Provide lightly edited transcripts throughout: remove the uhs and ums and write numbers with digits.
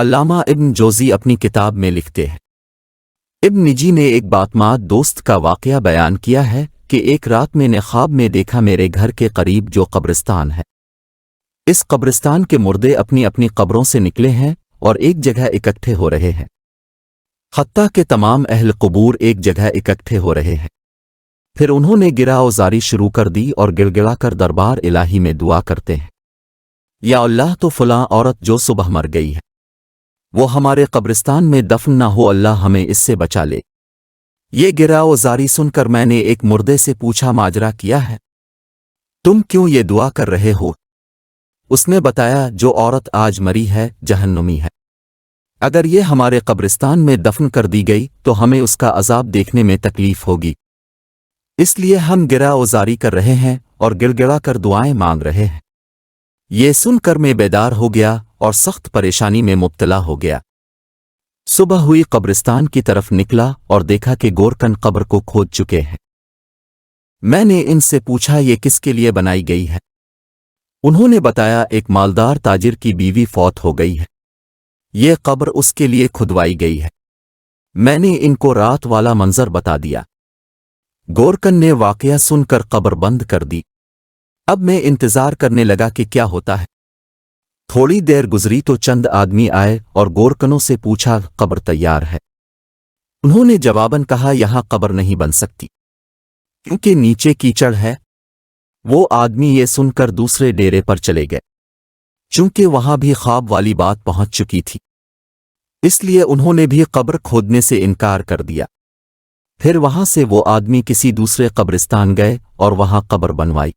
علامہ ابن جوزی اپنی کتاب میں لکھتے ہیں، ابن نجی نے ایک باتمات دوست کا واقعہ بیان کیا ہے کہ ایک رات میں نے خواب میں دیکھا میرے گھر کے قریب جو قبرستان ہے، اس قبرستان کے مردے اپنی اپنی قبروں سے نکلے ہیں اور ایک جگہ اکٹھے ہو رہے ہیں، حتیٰ کہ تمام اہل قبور ایک جگہ اکٹھے ہو رہے ہیں۔ پھر انہوں نے گرا اوزاری شروع کر دی اور گڑ گڑا کر دربار الہی میں دعا کرتے ہیں، یا اللہ تو فلاں عورت جو صبح مر گئی ہے وہ ہمارے قبرستان میں دفن نہ ہو، اللہ ہمیں اس سے بچا لے۔ یہ گرا اوزاری سن کر میں نے ایک مردے سے پوچھا، ماجرا کیا ہے؟ تم کیوں یہ دعا کر رہے ہو؟ اس نے بتایا، جو عورت آج مری ہے جہنمی ہے، اگر یہ ہمارے قبرستان میں دفن کر دی گئی تو ہمیں اس کا عذاب دیکھنے میں تکلیف ہوگی، اس لیے ہم گرا اوزاری کر رہے ہیں اور گڑ گڑا کر دعائیں مانگ رہے ہیں۔ یہ سن کر میں بیدار ہو گیا اور سخت پریشانی میں مبتلا ہو گیا۔ صبح ہوئی، قبرستان کی طرف نکلا اور دیکھا کہ گورکن قبر کو کھود چکے ہیں۔ میں نے ان سے پوچھا، یہ کس کے لیے بنائی گئی ہے؟ انہوں نے بتایا، ایک مالدار تاجر کی بیوی فوت ہو گئی ہے، یہ قبر اس کے لیے کھدوائی گئی ہے۔ میں نے ان کو رات والا منظر بتا دیا۔ گورکن نے واقعہ سن کر قبر بند کر دی۔ اب میں انتظار کرنے لگا کہ کیا ہوتا ہے۔ تھوڑی دیر گزری تو چند آدمی آئے اور گورکنوں سے پوچھا، قبر تیار ہے؟ انہوں نے جواباً کہا، یہاں قبر نہیں بن سکتی کیونکہ نیچے کیچڑ ہے۔ وہ آدمی یہ سن کر دوسرے ڈیرے پر چلے گئے، چونکہ وہاں بھی خواب والی بات پہنچ چکی تھی، اس لیے انہوں نے بھی قبر کھودنے سے انکار کر دیا۔ پھر وہاں سے وہ آدمی کسی دوسرے قبرستان گئے اور وہاں قبر بنوائی۔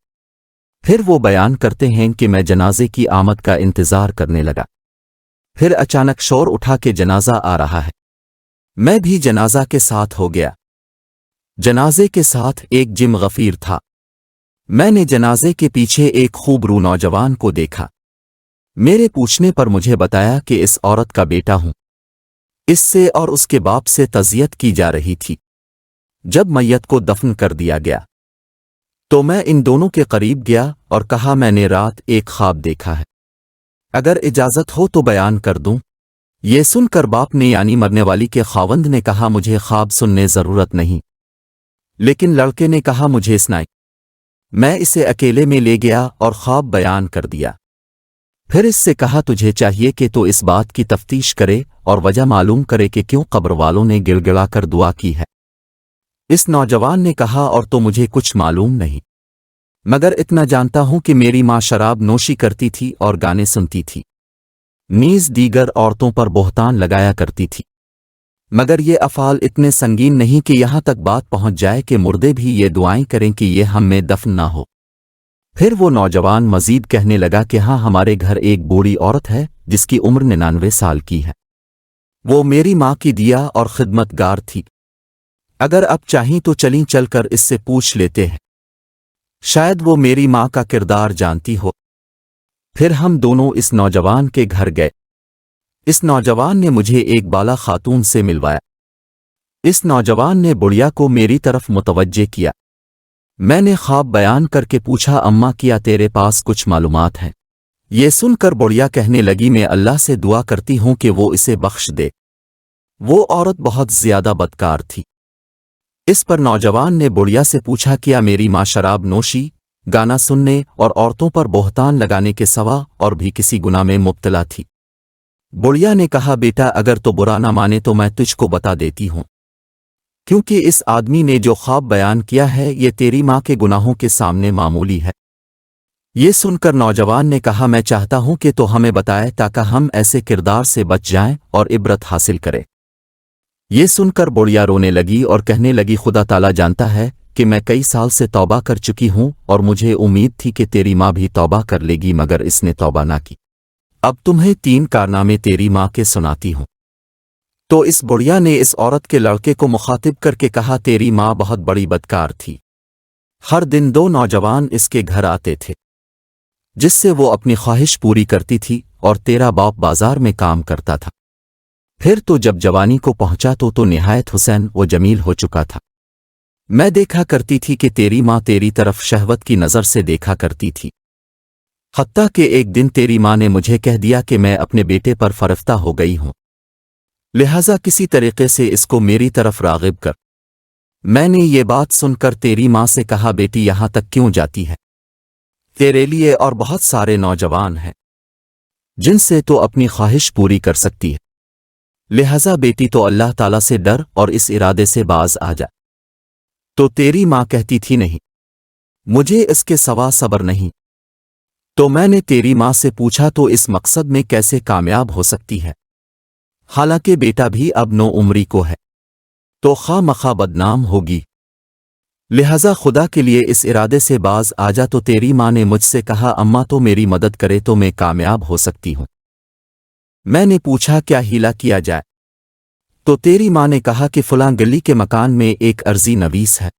پھر وہ بیان کرتے ہیں کہ میں جنازے کی آمد کا انتظار کرنے لگا، پھر اچانک شور اٹھا کہ جنازہ آ رہا ہے۔ میں بھی جنازہ کے ساتھ ہو گیا۔ جنازے کے ساتھ ایک جم غفیر تھا۔ میں نے جنازے کے پیچھے ایک خوبرو نوجوان کو دیکھا۔ میرے پوچھنے پر مجھے بتایا کہ اس عورت کا بیٹا ہوں۔ اس سے اور اس کے باپ سے تعزیت کی جا رہی تھی۔ جب میت کو دفن کر دیا گیا تو میں ان دونوں کے قریب گیا اور کہا، میں نے رات ایک خواب دیکھا ہے، اگر اجازت ہو تو بیان کر دوں؟ یہ سن کر باپ نے یعنی مرنے والی کے خاوند نے کہا، مجھے خواب سننے ضرورت نہیں، لیکن لڑکے نے کہا، مجھے سنائے۔ میں اسے اکیلے میں لے گیا اور خواب بیان کر دیا۔ پھر اس سے کہا، تجھے چاہیے کہ تو اس بات کی تفتیش کرے اور وجہ معلوم کرے کہ کیوں قبر والوں نے گڑ گڑا کر دعا کی ہے۔ اس نوجوان نے کہا، اور تو مجھے کچھ معلوم نہیں، مگر اتنا جانتا ہوں کہ میری ماں شراب نوشی کرتی تھی اور گانے سنتی تھی، نیز دیگر عورتوں پر بہتان لگایا کرتی تھی، مگر یہ افعال اتنے سنگین نہیں کہ یہاں تک بات پہنچ جائے کہ مردے بھی یہ دعائیں کریں کہ یہ ہم میں دفن نہ ہو۔ پھر وہ نوجوان مزید کہنے لگا کہ ہاں، ہمارے گھر ایک بوڑھی عورت ہے جس کی عمر 99 سال کی ہے، وہ میری ماں کی دیا اور خدمت گار تھی، اگر اب چاہیں تو چلیں چل کر اس سے پوچھ لیتے ہیں، شاید وہ میری ماں کا کردار جانتی ہو۔ پھر ہم دونوں اس نوجوان کے گھر گئے۔ اس نوجوان نے مجھے ایک بالا خاتون سے ملوایا۔ اس نوجوان نے بڑھیا کو میری طرف متوجہ کیا۔ میں نے خواب بیان کر کے پوچھا، اماں کیا تیرے پاس کچھ معلومات ہیں؟ یہ سن کر بڑھیا کہنے لگی، میں اللہ سے دعا کرتی ہوں کہ وہ اسے بخش دے، وہ عورت بہت زیادہ بدکار تھی۔ اس پر نوجوان نے بڑھیا سے پوچھا، کیا میری ماں شراب نوشی، گانا سننے اور عورتوں پر بہتان لگانے کے سوا اور بھی کسی گناہ میں مبتلا تھی؟ بڑھیا نے کہا، بیٹا اگر تو برا نہ مانے تو میں تجھ کو بتا دیتی ہوں، کیونکہ اس آدمی نے جو خواب بیان کیا ہے یہ تیری ماں کے گناہوں کے سامنے معمولی ہے۔ یہ سن کر نوجوان نے کہا، میں چاہتا ہوں کہ تو ہمیں بتائے تاکہ ہم ایسے کردار سے بچ جائیں اور عبرت حاصل کریں۔ یہ سن کر بڑھیا رونے لگی اور کہنے لگی، خدا تعالیٰ جانتا ہے کہ میں کئی سال سے توبہ کر چکی ہوں اور مجھے امید تھی کہ تیری ماں بھی توبہ کر لے گی، مگر اس نے توبہ نہ کی۔ اب تمہیں 3 کارنامے تیری ماں کے سناتی ہوں۔ تو اس بڑھیا نے اس عورت کے لڑکے کو مخاطب کر کے کہا، تیری ماں بہت بڑی بدکار تھی، ہر دن 2 نوجوان اس کے گھر آتے تھے جس سے وہ اپنی خواہش پوری کرتی تھی، اور تیرا باپ بازار میں کام کرتا تھا۔ پھر تو جب جوانی کو پہنچا تو نہایت حسین و جمیل ہو چکا تھا۔ میں دیکھا کرتی تھی کہ تیری ماں تیری طرف شہوت کی نظر سے دیکھا کرتی تھی، حتیٰ کہ ایک دن تیری ماں نے مجھے کہہ دیا کہ میں اپنے بیٹے پر فرفتہ ہو گئی ہوں، لہذا کسی طریقے سے اس کو میری طرف راغب کر۔ میں نے یہ بات سن کر تیری ماں سے کہا، بیٹی یہاں تک کیوں جاتی ہے؟ تیرے لیے اور بہت سارے نوجوان ہیں جن سے تو اپنی خواہش پوری کر سکتی ہے، لہذا بیٹی تو اللہ تعالیٰ سے ڈر اور اس ارادے سے باز آ جا۔ تو تیری ماں کہتی تھی، نہیں، مجھے اس کے سوا صبر نہیں۔ تو میں نے تیری ماں سے پوچھا، تو اس مقصد میں کیسے کامیاب ہو سکتی ہے؟ حالانکہ بیٹا بھی اب 9 عمری کو ہے، تو خواہ مخواہ بدنام ہوگی، لہذا خدا کے لیے اس ارادے سے باز آ جا۔ تو تیری ماں نے مجھ سے کہا، اماں تو میری مدد کرے تو میں کامیاب ہو سکتی ہوں۔ میں نے پوچھا، کیا ہیلا کیا جائے؟ تو تیری ماں نے کہا کہ فلاں گلی کے مکان میں ایک عرضی نویس ہے،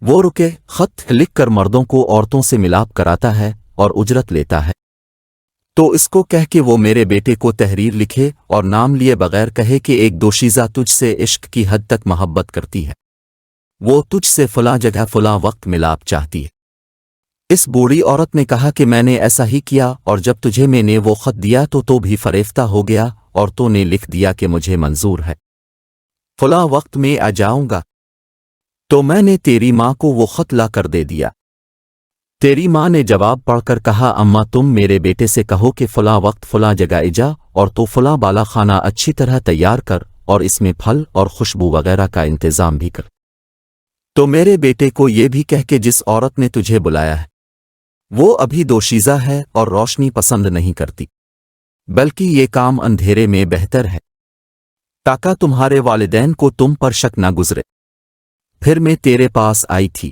وہ رکے خط لکھ کر مردوں کو عورتوں سے ملاپ کراتا ہے اور اجرت لیتا ہے، تو اس کو کہہ کہ وہ میرے بیٹے کو تحریر لکھے اور نام لیے بغیر کہے کہ ایک دوشیزہ تجھ سے عشق کی حد تک محبت کرتی ہے، وہ تجھ سے فلاں جگہ فلاں وقت ملاپ چاہتی ہے۔ اس بوڑھی عورت نے کہا کہ میں نے ایسا ہی کیا، اور جب تجھے میں نے وہ خط دیا تو بھی فریفتہ ہو گیا، اور تو نے لکھ دیا کہ مجھے منظور ہے، فلاں وقت میں آ جاؤں گا۔ تو میں نے تیری ماں کو وہ خط لا کر دے دیا۔ تیری ماں نے جواب پڑھ کر کہا، اماں تم میرے بیٹے سے کہو کہ فلاں وقت فلاں جگہ اجا، اور تو فلاں بالا خانہ اچھی طرح تیار کر اور اس میں پھل اور خوشبو وغیرہ کا انتظام بھی کر۔ تو میرے بیٹے کو یہ بھی کہہ کہ جس عورت نے تجھے بلایا ہے وہ ابھی دوشیزہ ہے اور روشنی پسند نہیں کرتی، بلکہ یہ کام اندھیرے میں بہتر ہے، تاکہ تمہارے والدین کو تم پر شک نہ گزرے۔ پھر میں تیرے پاس آئی تھی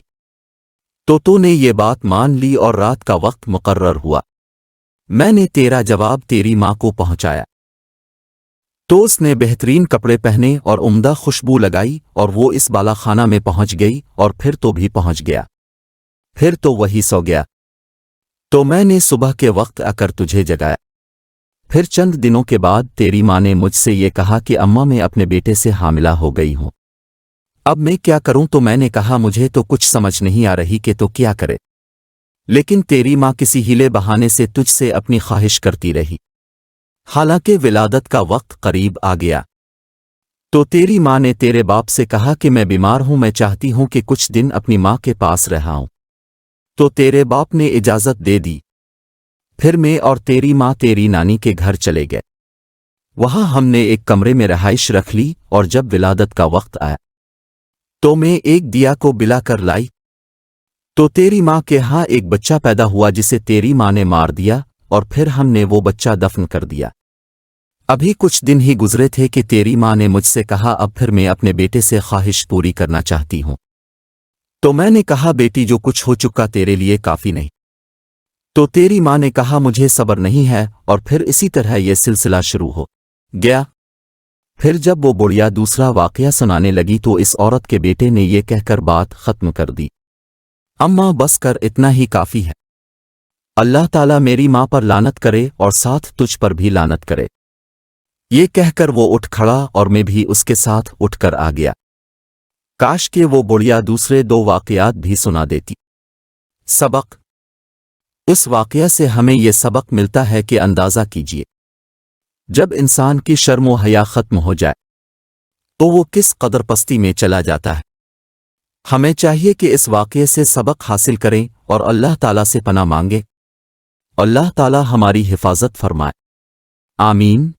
تو نے یہ بات مان لی اور رات کا وقت مقرر ہوا، میں نے تیرا جواب تیری ماں کو پہنچایا، تو اس نے بہترین کپڑے پہنے اور عمدہ خوشبو لگائی اور وہ اس بالا خانہ میں پہنچ گئی، اور پھر تو بھی پہنچ گیا، پھر تو وہی سو گیا۔ تو میں نے صبح کے وقت آ کر تجھے جگایا۔ پھر چند دنوں کے بعد تیری ماں نے مجھ سے یہ کہا کہ اماں میں اپنے بیٹے سے حاملہ ہو گئی ہوں، اب میں کیا کروں؟ تو میں نے کہا، مجھے تو کچھ سمجھ نہیں آ رہی کہ تو کیا کرے، لیکن تیری ماں کسی ہیلے بہانے سے تجھ سے اپنی خواہش کرتی رہی، حالانکہ ولادت کا وقت قریب آ گیا۔ تو تیری ماں نے تیرے باپ سے کہا کہ میں بیمار ہوں، میں چاہتی ہوں کہ کچھ دن اپنی ماں کے پاس رہاؤں۔ تو تیرے باپ نے اجازت دے دی۔ پھر میں اور تیری ماں تیری نانی کے گھر چلے گئے، وہاں ہم نے ایک کمرے میں رہائش رکھ لی، اور جب ولادت کا وقت آیا تو میں ایک دیا کو بلا کر لائی، تو تیری ماں کے ہاں ایک بچہ پیدا ہوا جسے تیری ماں نے مار دیا، اور پھر ہم نے وہ بچہ دفن کر دیا۔ ابھی کچھ دن ہی گزرے تھے کہ تیری ماں نے مجھ سے کہا، اب پھر میں اپنے بیٹے سے خواہش پوری کرنا چاہتی ہوں۔ تو میں نے کہا، بیٹی جو کچھ ہو چکا تیرے لیے کافی نہیں۔ تو تیری ماں نے کہا، مجھے صبر نہیں ہے، اور پھر اسی طرح یہ سلسلہ شروع ہو گیا۔ پھر جب وہ بڑھیا دوسرا واقعہ سنانے لگی تو اس عورت کے بیٹے نے یہ کہہ کر بات ختم کر دی، اماں بس کر، اتنا ہی کافی ہے، اللہ تعالیٰ میری ماں پر لعنت کرے اور ساتھ تجھ پر بھی لعنت کرے۔ یہ کہہ کر وہ اٹھ کھڑا اور میں بھی اس کے ساتھ اٹھ کر آ گیا۔ کاش کہ وہ بڑھیا دوسرے 2 واقعات بھی سنا دیتی۔ سبق: اس واقعہ سے ہمیں یہ سبق ملتا ہے کہ اندازہ کیجیے، جب انسان کی شرم و حیا ختم ہو جائے تو وہ کس قدر پستی میں چلا جاتا ہے۔ ہمیں چاہیے کہ اس واقعے سے سبق حاصل کریں اور اللہ تعالیٰ سے پناہ مانگیں۔ اللہ تعالیٰ ہماری حفاظت فرمائے، آمین۔